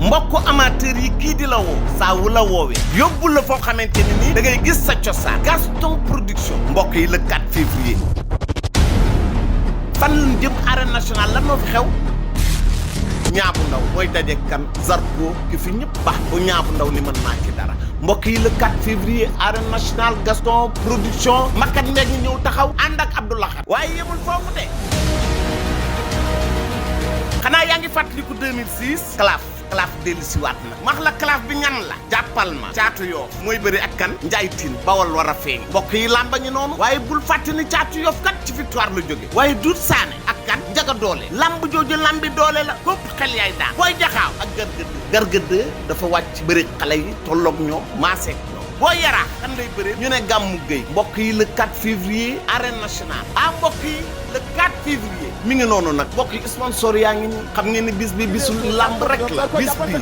mbokku amateur yi kii di la woo saa wu la woowee yóbbu la foo xamante ni nii da ngay gis sa cosaan Gaston Production mbokk yi le 4 février fan lañ jëm arène nationale lan moo fi xew ñaabu ndaw mooy daje kan Zarko ki fi ñëpp baax bu ñaabu ndaw ni mën naa ci dara mbokk yi le 4 février arène nationale Gaston Production makat meeg ñi ñëw taxaw ànd ak Abdoulaye waaye yemul foofu de xanaa yaa ngi fàttaliku 2006 Claf dellusi waat na max la Claf bi ñan la jàppal ma caatu yoo mooy bëri ak kan Njaay Tiin Bawol war a feeñ mbokk yi làmba ñu noonu waaye bul fàtte ni caatu yoof kat ci victoire la jóge waaye Doudou Sané ak kan Njaga Doole lamb jooju lambi doole la képp xel yaay daan booy jaxaaw ak gargëdë dafa wàcc bëri xale yi tolloog ñoom maaseek ñoom boo yaraa kan lay bëree ñu ne Gàmmu Gueye mbokk yi le 4 février arène nationale mbokk yi le 4 février mi ngi noonu nag mbokk yi sponsor yaa ngi nii xam ngeen ni bis bi bisu lamb rek la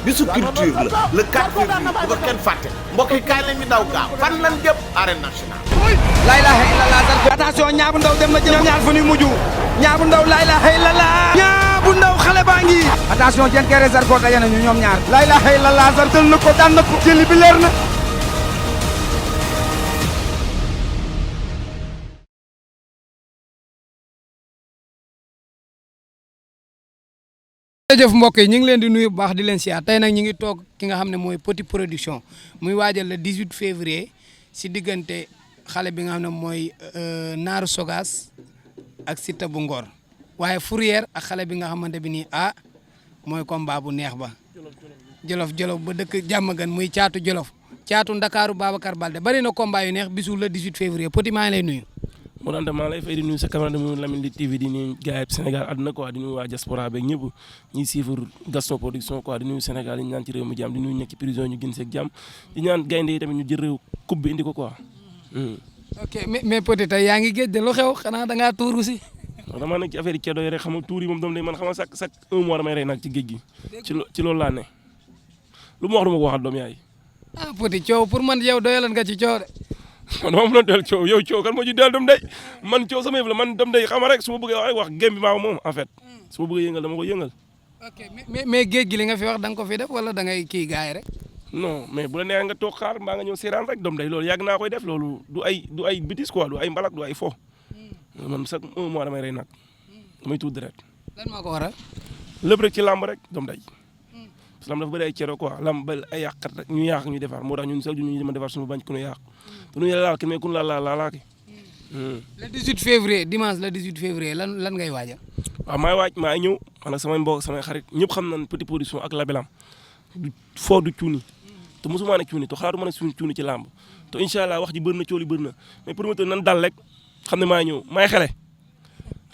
bisu culture la le 4 février bu ko kenn fàtte mbokk yi kaay la ñu daw gaaw fan lan jëm arène nationale la ilaha illallah attention Ñaabu Ndaw dem na jëm ñoom ñaar fu ñuy mujj Ñaabu Ndaw la ilaha illallah Ñaabu Ndaw xale baa ngi attention Diène Kairé Zarko daje nañu ñoom ñaar la ilaha illallah Zarko jël na ko daan na ko jëli bi leer na jërëjëf mbokk yi ñu ngi leen di nuyu bu baax di leen siyaar tey nag ñu ngi toog ki nga xam ne mooy Petit Production muy waajal le 18 février si diggante xale bi nga xam ne mooy Naaru Sogas ak Siteu bu Ngor waaye Fourrière ak xale bi nga xamante bi nii mooy combat bu neex ba jolof ba dëkk Jàmmagan muy caatu jolof caatu Ndakaaru Babacar Balde bari na combat yu neex bisu le 18 février Petit maa ngi lay nuyu. moo daan maa lay fay di nuyu sa caméra di nuyu Lamine TV di nuyu gars yi Sénégal àdduna quoi di nuyu waa diaspora beeg ñëpp ñuy suivre Gaston Production quoi di nuyu Sénégal yi ñu ñaan ci réew mi jàmm di nuyu nekk ci prison ñu gën seeg jàmm di ñaan gaynde yi tamit ñu jël réew coupe bi indi ko quoi. ok mais Petit tey yaa ngi géej de lu xew xanaa da ngaa tuuru si. damaa nekk ci affaire yi ceddo yi rek xam nga tuur yi moom doom day man xam nga chaque un mois damay rey nag ci géej gi ci loolu laa ne lu ma wax dama ko waxal doom yaay. Petit coow pour man yow doyalan nga ci coow de. man dama mën a del coow yow coow kan moo ci del dom day man coow sama yëf la man dom day xam rek su ma bëggee wax gém bi maa ko moom en fait su ma bëggee yëngal dama ko yëngal. ok mais géej gi li nga fi wax da nga ko fi def wala da ngay kii gars yi rek. non mais bu la neexee nga toog xaar mbaa nga ñëw seeraan rek dom day loolu yàgg naa koy def loolu du ay bêtises quoi du ay mbalak du ay fo man chaque un mois damay rey nag damay tuut deret. lan moo ko waral. lépp rek ci làmb rek dom day parce que lamb dafa bëri ay cero quoi lamb ba ay yàqkat rek ñu yàq ñu defar moo tax ñun sax ñu dama defar suñu bañ ku ñu yàq te ñu laal kenn mais ku ñu laalaaki. le 18 février dimanche le 18 février lan ngay waajal. waaw maay waaj maa ñëw man ak samay mbokk samay xarit ñëpp xam nañ Petit Production ak labelam du foo du cuuni te mosuma ne cuuni te xalaatuma ne suñu cuuni ci lamb te incha allah wax ji bëri na cooli bëri na mais promoteur nan dal rek xam ne maa ñëw maay xele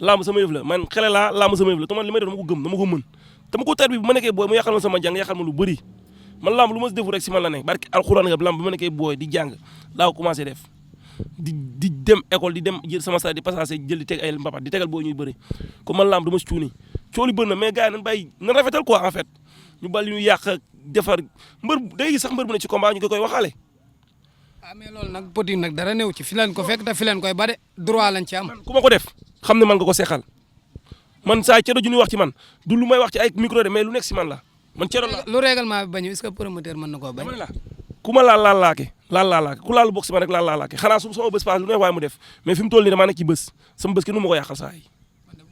lamb sama yëf la man xele laa lamb sama yëf la te man li may def dama ko gëm dama ko mën dama ko tar bi bu ma nekkee booy mu yàqal ma sama jàng yàqal ma lu bëri man lamb lu ma si defu rek si man la ne barki alxuraan nga lamb bi ma nekkee booy di jàng laa ko commencé def di dem école di dem jël sama sa di passage jël di teg ay mbapat di tegal booy ñuy bëri comme man lamb du ma si cuuni cooli bëri na mais gars yi nan bàyyi nan rafetal quoi en fait ñu bal ñu yàq defar mbër day gis sax mbër bu ne ci combat ñu koy waxaale. mais loolu nag Petit nag dara néew ci fi leen ko fekk te fi leen koy ba de droit lañ ci am. ku ma ko def xam ne man nga ko seexal man saa ceddo ju ñuy wax ci man du lu may wax ci ay micro de mais lu nekk si man la man ceddo la. lu règlement bi bañu est-ce que promoteur mën na koo bañ. ku ma laalaake ku laal bokk si man rek laalaake xanaa su sama bés paas lu neex waaye mu def mais fi mu toll nii damaa nekk ci bés sama bés ki nu ma ko yàqal saa yi.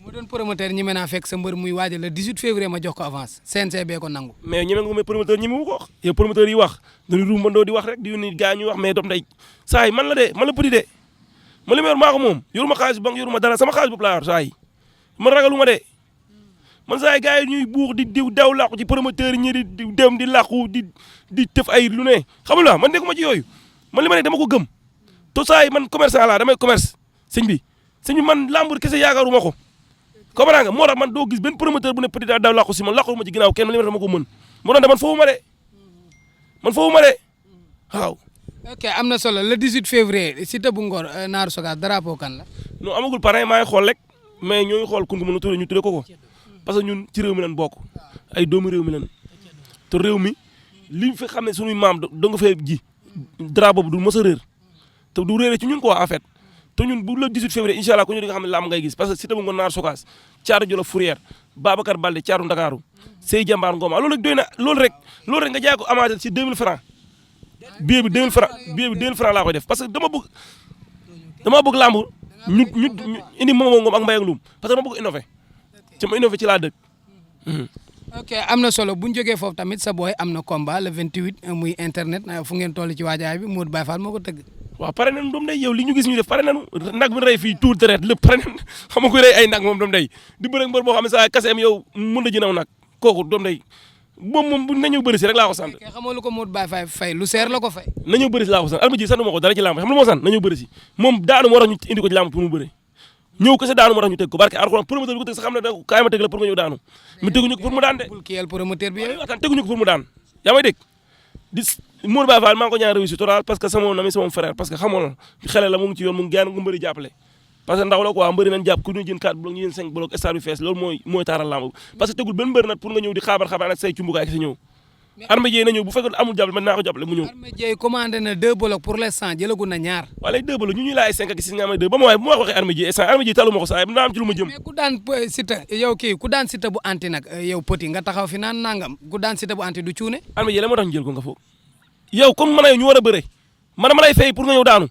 mu doon promoteur ñi mën naa fekk sa mbër muy waajal le 18 février ma jox ko avance CNG bee ko nangu. mais ñeme nga ko mais promoteur ñi mu ko wax yow promoteur yi wax dañuy ruumandoo di wax rek di yónni gars ñuy wax mais doom day saa yi man la de man la Petit de man li ma yor maa ko moom yoruma xaalis banque yoruma dara sama xaalis bopp laa yor saa yi man ragaluma de man saa yi gars yi ñuy buux di daw làqu ci promoteur yi ñi di dem di làqu di tëf ay lu ne xam nga man nekkuma ci yooyu man li ma ne dama ko gëm to saa yi man commerçant laa damay commerce sëñ bi man lamb kese yaakaaruma ko comprends nga moo tax man doo gis benn promoteur bu ne Petit daw làqu si man làqu ma ci ginnaaw kenn man li ma dama ko mën moo tax man foofu ma de waaw. ok am na solo le 18 février Siteu bu Ngor Naaru Sogas drapeau kan la. non amagul parrain maa ngi xool rek mais ñoo ngi xool kun ko mën a turee ñu turee ko parce que ñun ci réew mi lañ bokk ay doomu réew mi lañ te réew mi li fi xam ne suñuy maam da nga fee ji drapeau bi du mos a réer te du réeré ci ñun quoi en fait te ñun bu le 18 février incha allah ku ñu di nga xam ne lamb ngay gis parce que Siteu bu Ngor Naar Sokaas Thiatou Jolof Fourrière Babacar Balde Thiatou Ndakaaru Sey Jambaar Ngoma loolu rek doy na loolu rek nga jaay ko amateur ci 2000 francs billet bi 2000 francs laa koy def parce que dama bëgg lamb ñu indi Momo Ngom ak Mbaye ak Loum parce que dama bëgg innové ci ma innové ci laa dëkk. ok am na solo bu ñu jógee foofu tamit sa booy am na combat le 28 muy internet fu ngeen toll ci waajaay bi Modou Baye Fall moo ko tëgg. waaw pare nañu doom day yow li ñu gis ñu def pare nañu nag bi rey fii tuur deret lépp pare nañu xam nga kuy rey ay nag moom doom day di bëre mbër boo xam ne saa kaseem yow mën na jënaw nag kooku doom day moom na ñëw bëri si rek laa ko sant. ok xamoo lu ko Modou Baye Fall fay lu seer la ko fay. na ñëw bëri si laa ko sant Alma ji sant ma ko dara ci làmb xam lu moo sant na ñëw bëri si moom daanu moo tax ñu indi ko ci làmb pour mu bëri ñëw kese daanu moo tax ñu teg ko barke Alxuraan promoteur bi ko teg sax xam ne da kaay ma teg la pour nga ñëw daanu mais teguñu ko pour mu daan de bul kiyal promoteur bi yow. waxtaan teguñu ko pour mu daan yaa may dégg di Modou Baye Fall maa ngi ko ñaan réussite totale parce que sama ami sama frère parce que xamoon na xale la mu ngi ci yoon mu ngi gaan nga mbëri jàppale parce que ndaw la quoi mbëri nañ jàpp ku ñu jën 4 bloc ñu jën 5 bloc stade bi fees loolu mooy taaral lamb parce que tegul benn mbëri nag pour nga ñëw di xaabar ak say cumbukaay ak sa ñëw Armé Dieye na ñëw bu fekkoon amul jàppale man naa ko jàppale mu ñëw Armé Dieye commandé na 2 blocs pour l'instant jëlagul na ñaar waa léegi 2 blocs ñu ñuy laay 5 ak 6 nga may 2 ba ma waaye bu ma waxee Armé Dieye instant Armé Dieye talu ma ko saa naa am ci lu ma jëm mais ku daan Siteu yow kii ku daan Siteu bu anti nag yow petit nga taxaw fi naan nangam ku daan Siteu bu anti du cuune Armé Dieye la moo tax ñu jël ko nga foog yow comme man a ñu war a bëre man ma lay fay pour nga ñëw daanu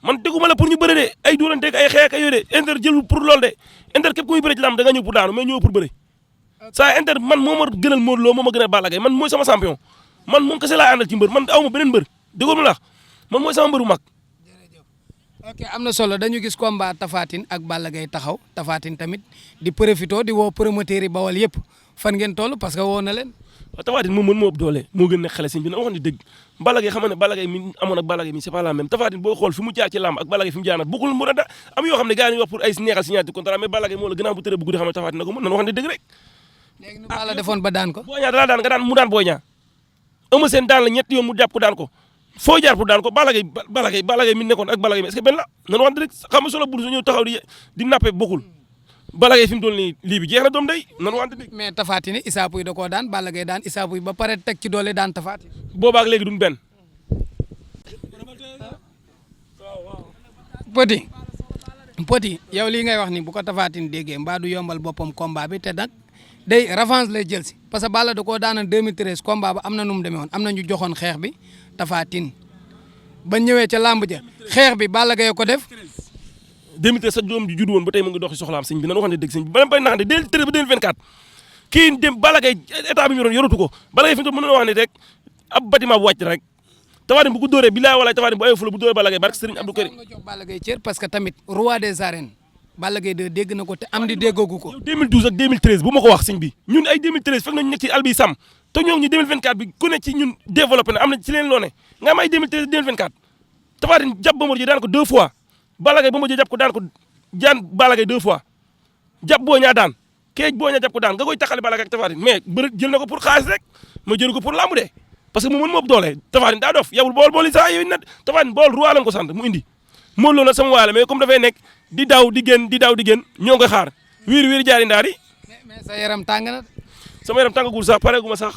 man teguma la pour ñu bëre de ay dóoranteeg ay xeex ak yooyu de Inter jël pour loolu de Inter képp ku muy bëre ci lamb da nga ñëw pour daanu mais ñëw pour bëre saa Inter man moo ma gënal Modou Lo moo ma gënal Balla Gaye man mooy sama champion man moom kese laa àndal ci mbër man aw ma beneen mbër déggoo ma la man mooy sama mbëru mag. ok am na solo dañu gis combat Tapha Tine ak Balla Gaye taxaw Tapha Tine tamit di profito di woo promoteurs yi bawal yëpp fan ngeen toll parce que woo na leen. waaw Tapha Tine moom moo ëpp doole moo gën nekk xale si bi na wax ni dëgg Balla Gaye xam ne Balla Gaye mi amoon ak Balla Gaye mi c'est pas la même Tapha Tine boo xool fi mu jaar ci làmb ak Balla Gaye fi mu jaar nag bokkul mu da am yoo xam ne gars yi wax pour ay neexal signature contrat mais Balla Gaye moo la gën a bu tëree bu guddi xam ne Tapha Tine na ko mën nan wax ni dëgg rek. léegi nu Balla defoon ba daan ko. Boy Niang dalaa daan nga daan mu daan Boy Niang Eumeu Sène daan la ñetti yoon mu jàpp ko daan ko foo jaar pour daan ko Balla Gaye mi nekkoon ak Balla Gaye est-ce que benn la nan wax dëgg xam nga solo bul su ñëw taxaw di nappe bokkul Balla Gaye fi mu toll nii lii bi jeex na doom day nan wax dëgg mais Tapha Tine Issa Pouye da koo daan Balla Gaye daan Issa Pouye ba pare teg ci doole daan Tapha Tine boobaak léegi duñ benn Petit yow lii ngay wax ni bu ko Tapha Tine déggee mbaa du yombal boppam combat bi te nag day revanche lay jël si parce que Balla da koo daanan 2013 combat ba am na nu mu demee woon am na ñu joxoon xeex bi Tapha Tine ba ñëwee ca làmb ja xeex bi Balla Gaye ko def 2013 sa doom ji judd woon ba tey mu ngi doxi soxlaam sëñ bi nan waxante dëgg sëñ bi ba bay naxante 2013 ba 2024 kii dem Balla Gaye état bi ñu yoroon yoratu ko Balla Gaye fi mu toll mën na wax ne rek ab bâtiment bu wàcc rek Tapha Tine bu ko dóoree bilaay walaay Tapha Tine bu ayoo fula bu dóoree Balla Gaye barke Serigne Abdou Karim nga jox Balla Gaye cër parce que tamit roi des arènes Balla Gaye de dégg na ko te am di déggogu ko yow 2012 ak 2013 bu ma ko wax sëñ bi ñun ay 2013 fekk nañu nekk ci àll bi sàmm te ñoo ngi ñu 2024 bi ku ne ci ñun développé na am na ci leen loo ne nga am ay 2013 2024 Tapha Tine jàpp Bombardier daan ko 2 fois Balla Gaye Bombardier jàpp ko daan ko jaan Balla Gaye 2 fois jàpp Boy Niang daan keej Boy Niang jàpp ko daan nga koy taxale Balla Gaye ak Tapha Tine mais bëri jël na ko pour xaalis rek ma jël ko pour lamb de parce que mu mën moo ëpp doole Tapha Tine daa dof yawul bool yi saa yooyu nag Tapha Tine bool roi lañ ko sant mu indi Modou Lo nag sama waay la mais comme dafay nekk di daw di génn ñoo ngi koy xaar wiir jaari ndaari mais sa yaram tàng na sama yaram tàngagul sax pareegu ma sax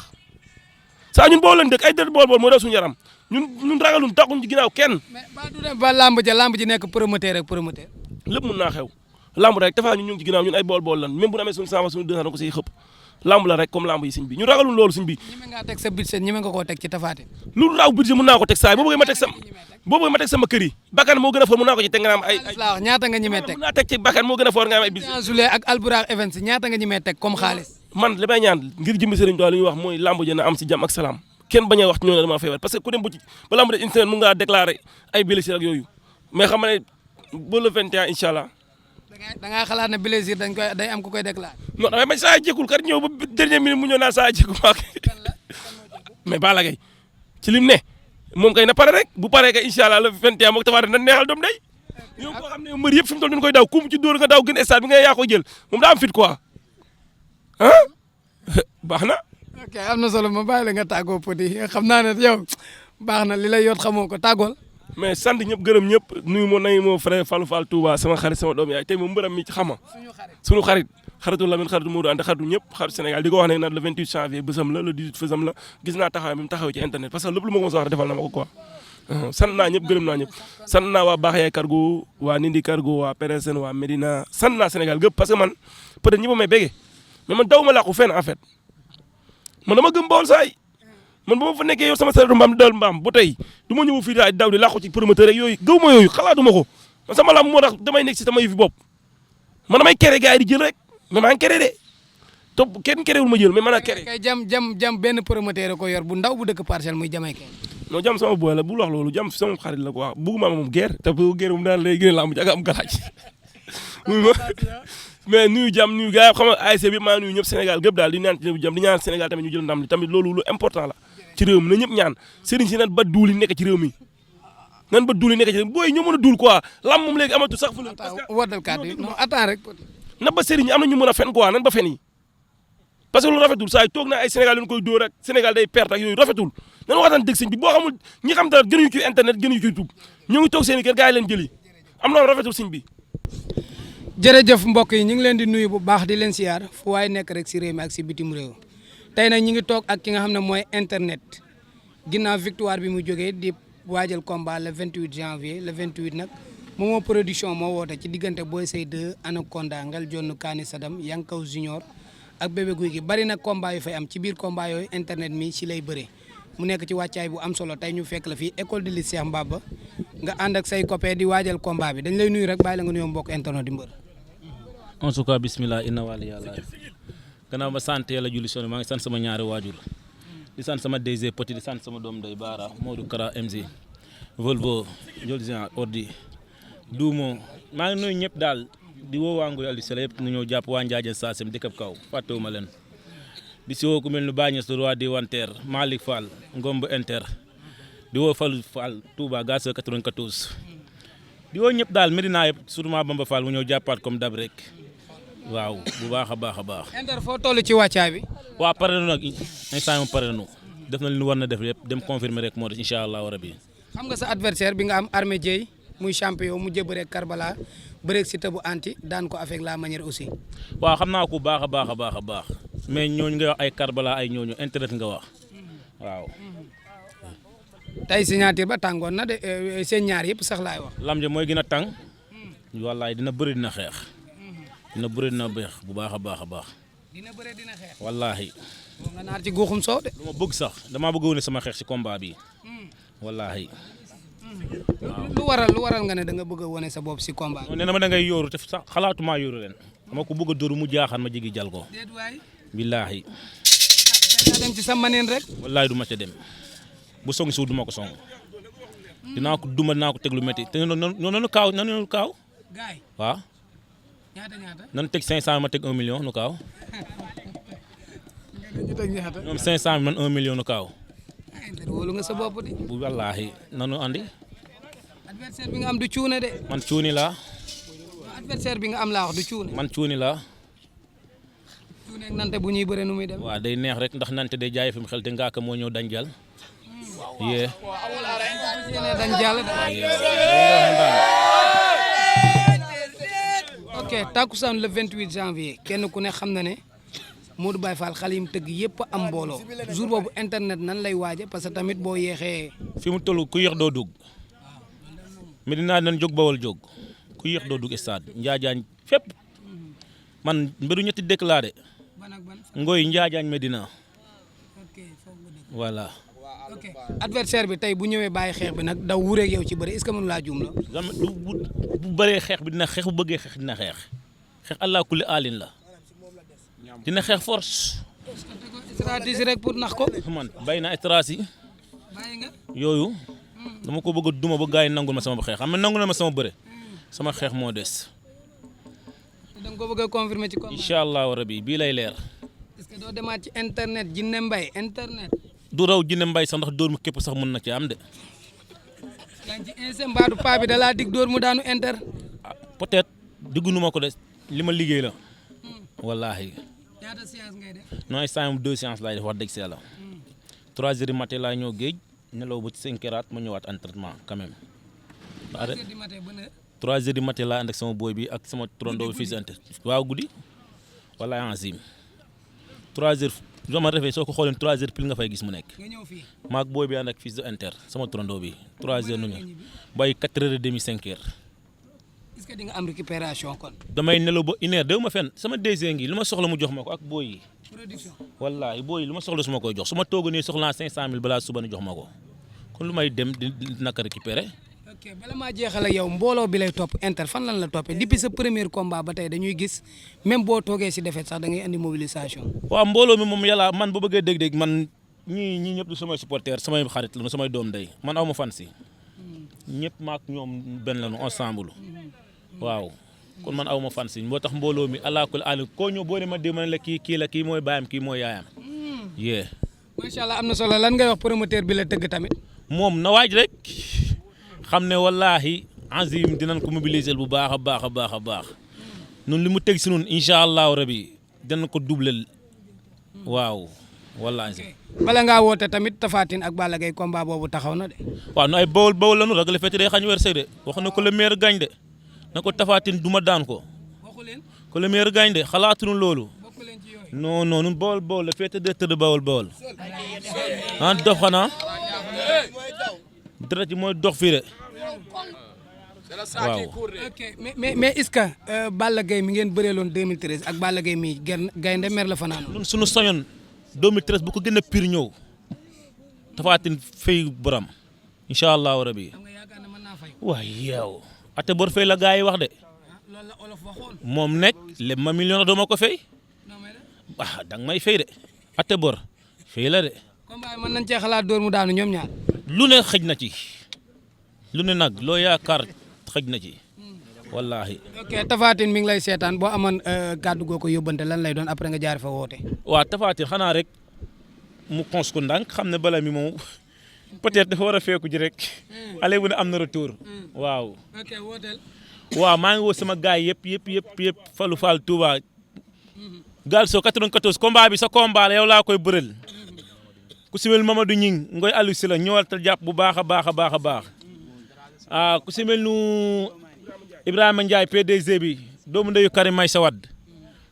saa ñun bool lañ dëkk ay dër bool moo daw suñu yaram ñun ragalun taxuñ ci ginnaaw kenn mais ba du dem ba lamb ji nekk promoteur rek promoteur lépp mën naa xew lamb rek Tapha ñun ñu ngi ci ginnaaw ñun ay bool lan même bu amee suñu 100 suñu 200 ko siy xëpp lamb la rek comme lamb yi sëñ bi ñu ragalun loolu sëñ bi ñi nga teg sa budget ñi nga koo teg ci Tapha Tine lu raw budget mën naa ko teg saay boo bëggee ma teg sama kër yi bakkan moo gën a foor mën naa ko ci teg nga am ay ñaata nga ñemee teg mën naa teg ci bakkan moo gën a foor nga am ay budget Jules ak Albourakh Events ñaata nga ñemee teg comme xaalis man li may ñaan ngir jëmbi sëriñ Tuubaa li ñuy wax mooy lamb ji na am si jàmm ak salaam kenn bañ a wax ñoo ne dama feebar parce que ku dem bu ci ba lamb de une semaine mën ngaa déclarer ay blessure ak yooyu mais xam nga ne ba le 21 incha allah da ngaa xalaat ne blessure day am ku koy déclarer non damay bañ saa jékkul kat ñëw ba dernière minute mu ñëw naan saa jékku maak mais Balla Gaye ci lim ne moom kay na pare rek bu paree kay incha allah le 21 moom Tapha Tine na neexal doom day yow koo xam ne mbër yëpp fi mu toll dañu koy daw ku mu ci dóor nga daw gën stade bi nga yaa koy jël moom daa am fit quoi ah baax na ok am na solo ma bàyyi la nga tàggoo Petit xam naa ne yow baax na li lay yot xamoo ko tàggool mais sant ñëpp gërëm ñëpp nuyu moo nañu moo frère Fallou Fall Touba sama xarit sama doom yaay tey moom mbëram mi ci xama suñu xarit xaritu Lamine xaritu Modou Anta xaritu ñëpp xaritu Sénégal di ko wax ne nag le 28 janvier bésam la le 18 faisam la gis naa taxawaay bi mu taxaw ci internet parce que lépp lu ma ko mos a wax defal na ma ko quoi sant naa ñëpp gërëm naa ñëpp sant naa waa Baxaye Cargo waa Nindi Cargo waa Petersen waa Medina sant naa Sénégal gëpp parce que man peut-être ñi ma may béggee mais man daw ma làqu fenn en fait man dama gëm Bawol saay man ba ma fa nekkee yow sama saretu mbaam dal mbaam ba tey du ma ñëw fii daal daw di làqu ci promoteur rek yooyu gëw ma yooyu xalaatuma ko man sama lamb moo tax damay nekk si sama yëfi bopp man damay kere gars yi di jël rek mais maa ngi kere de te kenn kerewul ma jël mais man a kere kay jam benn promoteur ko yor bu ndaw bu dëkk Parcelles muy jamay kay non jam sama boy la bul wax loolu jam sama xarit la quoi bëgguma moom guerre te bu guerre moom daan lay gën a lamb ji ak am galaaj mais nuyu jam nuyu gars yi xam nga ASC bi maa nuyu ñëpp Sénégal gépp daal di ñaan ci jam di ñaan Sénégal tamit ñu jël ndam li tamit loolu lu important la ci réew mi na ñëpp ñaan sëriñ si nan ba duuli nekk ci réew mi nan ba duuli nekk ci réew mi booy ñoo mën a duul quoi lam moom léegi amatu sax fu ne waddal kàddu yi non attends rek na ba sëriñ am na ñu mën a fen quoi nan ba fen yi parce que lu rafetul saa yi toog na ay Sénégal yu koy dóor ak Sénégal day perte ak yooyu rafetul nan waxtaan dëgg sëñ bi boo xamul ñi xam dara gënuñu ci internet gënuñu ci YouTube ñu ngi toog seen i kër gars yi leen jëli am na rafetul sëñ bi jërëjëf mbokk yi ñu ngi leen di nuyu bu baax di leen siyaar fu waaye nekk rek si réew mi ak si bitim réew tey nag ñu ngi toog ak ki nga xam ne mooy internet ginnaaw victoire bi mu jógee di waajal combat le 28 janvier le 28 nag Momo production moo woote ci diggante Boy Seye 2 Anaconda Ngel Jonn Kaani Sadam Yankaw Junior ak Bébé Guy gi bari na combat yu fay am ci biir combat yooyu internet mi ci lay bëree mu nekk ci wàccaay bu am solo tey ñu fekk la fii école de lutte Cheikh Mbaba nga ànd ak say copain di waajal combat bi dañ lay nuyu rek bàyyi la nga nuyoo mbokk internet di mbër. en tout cas bismillah inna wali yàlla gannaaw ma sant yàlla julli sonn maa ngi sant sama ñaari waajur di sant sama DG Petit di sant sama doom day Baara Modou Kara MZ Volvo Jolzian Ordi Duumo maa ngi nuyu ñëpp daal di woo waa Ngoyal di sele yëpp nu ñëw jàpp waa Ndiadiène Sassem dëkkab kaw fàttewuma leen di si woo ku mel ni Bagnès le roi des Wanter Malick Fall Ngomb Inter di woo Fallou Fall Touba Gassa 94 di woo ñëpp daal Medina yëpp surtout Bamba Fall mu ñëw jàppaat comme dab rek waaw bu baax a baax a baax. Inter foo toll ci wàccaay bi. waaw pare na nag instant moom pare na def na li ñu war na def lépp dem confirmer rek moo des incha allahu rabi. xam nga sa adversaire bi nga am Armé Dieye muy champion mu jëb rek Karbala bëreeg si tëbu anti daan ko avec la manière aussi. waaw xam naa ko baax a baax a baax a baax mais ñooñu nga wax ay Karbala ay ñooñu internet nga wax waaw. tey signature ba tàngoon na de seen ñaar yëpp sax laay wax. lam ja mooy gën a tàng wallaay dina bëri dina xeex dina bëri dina beex bu baax a baax a baax. dina bëri dina xeex. wallaahi. moom nga naar ci guuxum soow de. lu ma bëgg sax damaa bëgg wane sama xeex si combat bi wallaahi. lu waral nga ne da nga bëgg a wane sa bopp si combat bi. nee na ma da ngay yóoru te sax xalaatumaa yóoru leen dama ko bëgg a dóoru mu jaaxaan ma jigi jal ko. déet waay. billaahi. nga dem ci sa maneen rek. wallaahi du ma ca dem bu song si du ma ko song dinaa ko duma dinaa ko teg lu métti te noonu kaaw noonu kaaw. gaay waaw. ñaata. nan teg 500 ma teg 1 million nu kaaw. ñu teg ñaata. ñoom 500 man 1 million nu kaaw. wóolu nga sa bopp de. bu wallaahi nanu andi. adversaire bi nga am du cuune de. man cuuni laa. adversaire bi nga am laa wax du cuune. man cuuni laa. cuune ak nante bu ñuy bëre nu muy dem. waaw day neex rek ndax nante day jaay fi mu xel te ngaaka moo ñëw dañ jàll. yee. dañ jàll. ok takkusaan le 28 janvier kenn ku ne xam na ne Modou Baye Fall xale yi mu tëgg yëpp am mbooloo jour boobu internet nan lay waaje parce que tamit boo yeexee. fi mu toll ku yéex doo dugg Medina nan jóg Bawol jóg ku yéex doo dugg stade Njaajaañ fépp man mbiru ñetti dëkk laa de Ngoy Njaajaañ Medina voilà. ok adversaire bi tey bu ñëwee bàyyi xeex bi nag daw wureeg yow ci bëri est-ce que mënu laa juum la. bu bëree xeex bi dina xeex bu bëggee xeex dina xeex allah kulli alin la dina xeex force. stratégie rek pour nax ko. man bàyyi naa stratégie yooyu dama ko bëgg a duma ba gars yi nangul ma sama xeex xam nga nangu na ma sama bëre sama xeex moo des. da nga ko bëgg a confirmer ci combat. incha allahu rabi bii lay leer. est-ce que doo demaat ci internet Jinne Mbaye internet. du raw Jinne Mbaye sax ndax dóor mu képp sax mën na ci am de. yaa ngi ci instant mbaadu paa bi da laa dig dóor mu daanu inter. peut-être diggu ma ko de li ma liggéey la. wallaahi. ñaata séance ngay def. non instant yii 2 séances laay def wax dëgg si yàlla. 3 heures du matin laa ñëw géej nelaw ba ci 5 heures ma ñëwaat entraînement quand même. 3 heures du matin ba ne. 3 heures du matin laa ànd ak sama boy bi ak sama turandoo fii si waaw guddi wallaahi azim 3 heures soo ma defee soo ko xoolee 3 heures pile nga fay gis mu nekk. nga ñëw fii. maag booy bi ànd ak fils de Inter sama turandoo bi 3 heures nu ñu bay 4 heures et demi 5 heures. est-ce que di nga am récupération kon. damay nelaw ba 1 heure déw ma fenn sama DG ngi lu ma soxla mu jox ma ko ak booy yi. production. wallaahi booy yi lu ma soxla su ma koy jox su ma toog nii soxlaa 500000 balaa suba ni jox ma ko kon lu may dem di naka récupérer. ok bala maa jeexal ak yow mbooloo bi lay topp Inter fan lan la toppee depuis sa premier combat ba tey dañuy gis même boo toogee si défaite sax da ngay andi mobilisation. waaw mbooloo mi moom yàlla man bu bëggee dégg-dégg man ñii ñëpp du samay supporter samay xarit la samay doom day man aw ma fan si ñëpp maak ñoom benn lañu ensemble waaw kon man aw ma fan si moo tax mbooloo mi alaakul aali koo ñëw boo ne ma dégg ma ne la kii la kii mooy baayam kii mooy yaayam. yee. macha allah am na solo lan ngay wax promoteur bi la tëgg tamit. moom na waaj rek. xam ne wallaahi azim dinañ ko mobiliser bu baax a baax a baax a baax ñun li mu teg si ñun incha allahu rabi dinañ ko doublel waaw wallaahi. bala ngaa woote tamit Tapha Tine ak Balla Gaye combat boobu taxaw na de. waaw no ay bawol la nu ragal fete day xañ weer sëy de wax na ko le maire gañ de na ko Tapha Tine duma daan ko waxu leen ko le maire gañ de xalaatuñu loolu bokk leen ci yooyu. non non ñun bawol la fete de tëdd bawol ah dox xanaa dara ji mooy dox fii de waaw. ok mais est-ce que Balla Gaye mi ngeen bëreeloon 2013 ak Balla Gaye mi gaynde mer la fanaan. ñun suñu soñoon 2013 bu ko gën a pire ñëw Tapha Tine fay boram incha allahu rabi. xam nga yaakaar ne mën naa fay. waaye yow ate bor fay la gars yi wax de loolu la olof waxoon. moom nekk leb ma million doo ma ko fay non mais danga may fay de ate bor fay la de. combat yi mën nañ cee xalaat dóor mu daanu ñoom ñaar. lu ne xëj na ci lu ne nag loo yaakaar xëj na ci wallaahi. ok Tapha Tine mi ngi lay seetaan boo amoon kàddu goo ko yóbbante lan lay doon après nga jaar fa woote. waaw Tapha Tine xanaa rek mu xons ko ndànk xam ne bala mi moom peut-être dafa war a feeku ji rek allez bu ne am na retour waaw. ok wooteel. waaw maa ngi woo sama gaay yëpp Fallou Fall Touba Galso 94 combat bi sa combat la yow laa koy bëreel ku si mel Mamadou Ñing ngoy Aliou si la ñëwal te jàpp bu baax a baax a baax a baax ku si mel nu Ibrahima Ndiaye PDG bi doomu ndeyu Karim Maysa Wade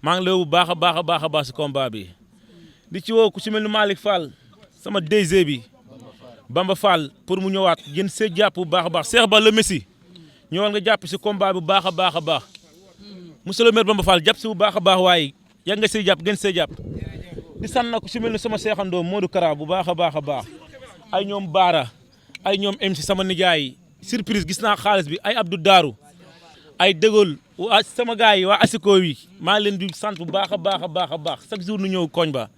maa ngi lay bu baax a baax a baax a baax si combat bi di ci woo ku si mel nu Malick Fall sama DG bi Bamba Fall pour mu ñëwaat gën see jàpp bu baax a baax Cheikh Ba le Messi ñëwal nga jàpp si combat bu baax a baax a baax monsieur le maire Bamba Fall jàpp si bu baax a baax waaye yaa nga see jàpp gën see jàpp di sant na ku si mel ni sama seexandoo Modou Kara bu baax a baax a baax ay ñoom Baara ay ñoom MC sama nijaay surprise gis naa xaalis bi ay Abdou Daaru ay dégol waa sama gars yi waa asiko yi maa leen di sant bu baax a baax a baax a baax chaque jour nu ñëw koñ ba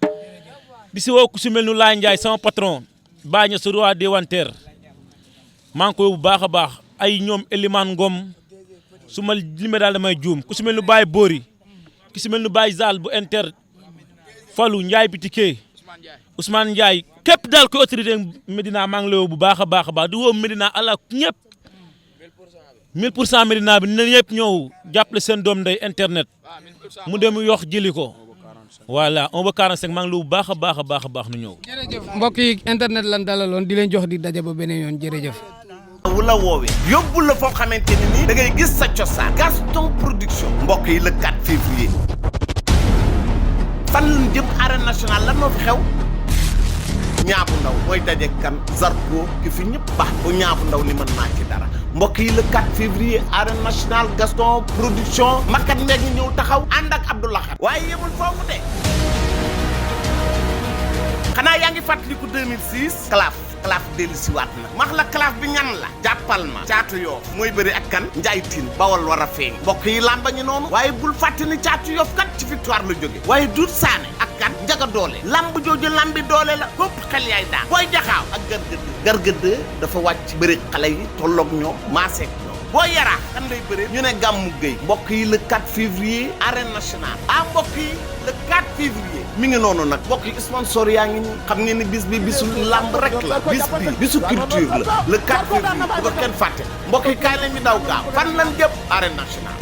di si woo ku si mel ni Laay Ndiaye sama patron bàyyi na sa roi des wanteer maa ngi koy bu baax a baax ay ñoom Elimane Ngom su ma limee daal damay juum ku si mel ni Baye Bori ku si mel ni Baye Zal bu Inter Fallou Ndiaye bitike Ousmane Ndiaye képp daal ko autorité Médina maa ngi lay woo bu baax a baax a baax di woo Médina ala ñëpp 1000% Médina bi ne ñëpp ñëw jàppale seen doom ndey internet mu dem yox jëli ko voilà 1 ba 45 maa ngi lay bu baax a baax a baax a baax nu ñëw. jërëjëf mbokk yi internet lan dalaloon di leen jox di daje ba beneen yoon jërëjëf. wu la woowee yóbbu la foo xamante ni nii da ngay gis sa cosaan Gaston Production mbokk yi le 4 février fan lañ jëm arène nationale lan moo fi xew ñaabu ndaw mooy daje kan Zarko ki fi ñëpp baax bu ñaabu ndaw ni mën naa ci dara mbokk yi le 4 février arène nationale Gaston Production makat meeg ñi ñëw taxaw ànd ak Abdoulaye waaye yemul foofu de xanaa yaa ngi fàttaliku 2006 Calaf dellusi waat na max la Calaf bi ñan la jàppal ma caatu yoof mooy bëri ak kan Njaay Tine bawal war a feeñ mbokk yi làmba ñu noonu waaye bul fàtte ni caatu yoof kat ci victoire la jóge waaye Doudou Sané ak kan Njaga Doole lamb jooju lambi doole la fépp xel yaay daan booy jaxaaw ak gargëdë dafa wàcc bëri xale yi tolloog ñoom maaseek ñoom boo yaraa kan lay bëree ñu ne gàmmu géy mbokk yi le 4 février arène nationale mbokk yi le 4 février mi ngi noonu nag mbokk yi sponsor yaa ngi nii xam ngeen ni bis bi bisu lamb rek la bis bi bisu culture la le 4 février bu ko kenn fàtte mbokk yi kaay lañu daw gaaw fan lan jëm arène nationale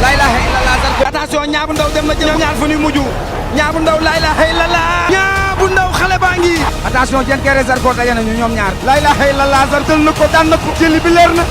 la ilaha illallah attention Ñaabu Ndaw dem na jëm ñaar fu ñuy mujj Ñaabu Ndaw la ilaha illallah Ñaabu Ndaw xale baa ngi attention Diène Kairé Zarko daje nañu ñoom ñaar la ilaha illallah Zarko na ko daan na ko jëli bi leer na